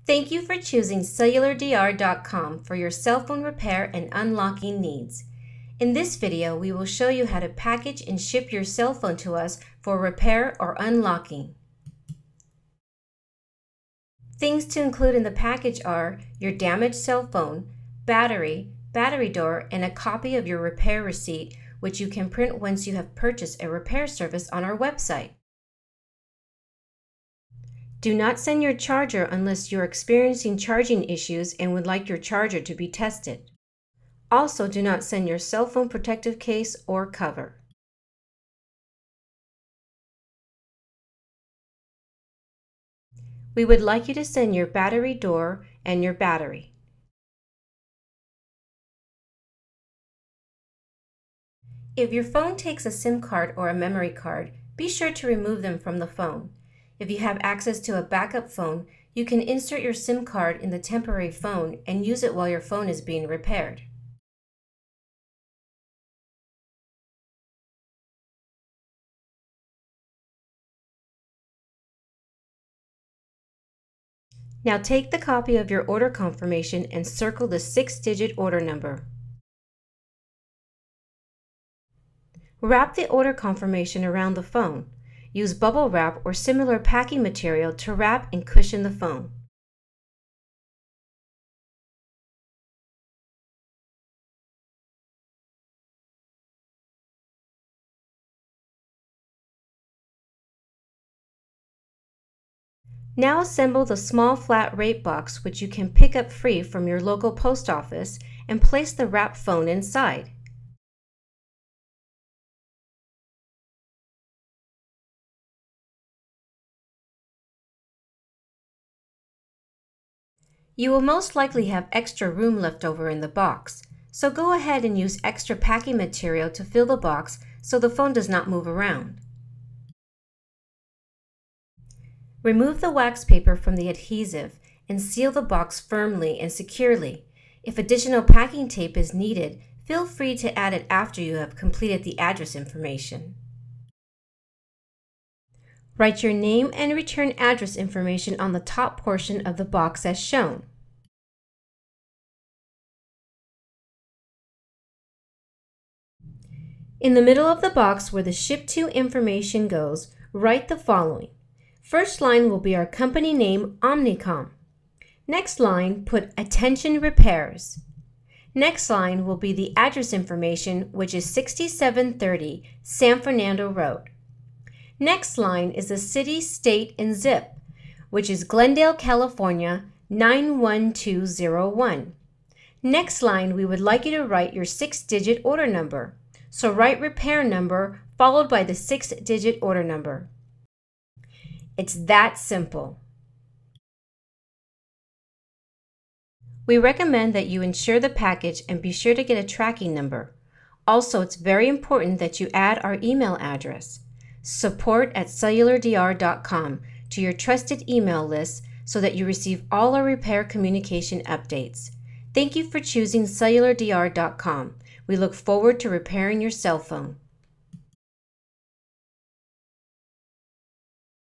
Thank you for choosing CellularDR.com for your cell phone repair and unlocking needs. In this video, we will show you how to package and ship your cell phone to us for repair or unlocking. Things to include in the package are your damaged cell phone, battery door, and a copy of your repair receipt, which you can print once you have purchased a repair service on our website. Do not send your charger unless you're experiencing charging issues and would like your charger to be tested. Also, do not send your cell phone protective case or cover. We would like you to send your battery door and your battery. If your phone takes a SIM card or a memory card, be sure to remove them from the phone. If you have access to a backup phone, you can insert your SIM card in the temporary phone and use it while your phone is being repaired. Now take the copy of your order confirmation and circle the 6-digit order number. Wrap the order confirmation around the phone. Use bubble wrap or similar packing material to wrap and cushion the phone. Now assemble the small flat rate box, which you can pick up free from your local post office, and place the wrapped phone inside. You will most likely have extra room left over in the box, so go ahead and use extra packing material to fill the box so the phone does not move around. Remove the wax paper from the adhesive and seal the box firmly and securely. If additional packing tape is needed, feel free to add it after you have completed the address information. Write your name and return address information on the top portion of the box as shown. In the middle of the box where the ship to information goes, write the following. First line will be our company name, Omnicom. Next line, put Attention Repairs. Next line will be the address information, which is 6730 San Fernando Road. Next line is the city, state, and zip, which is Glendale, California, 91201. Next line, we would like you to write your 6-digit order number. So write repair number followed by the 6-digit order number. It's that simple. We recommend that you insure the package and be sure to get a tracking number. Also, it's very important that you add our email address, support@cellulardr.com, to your trusted email list so that you receive all our repair communication updates. Thank you for choosing CellularDR.com. We look forward to repairing your cell phone.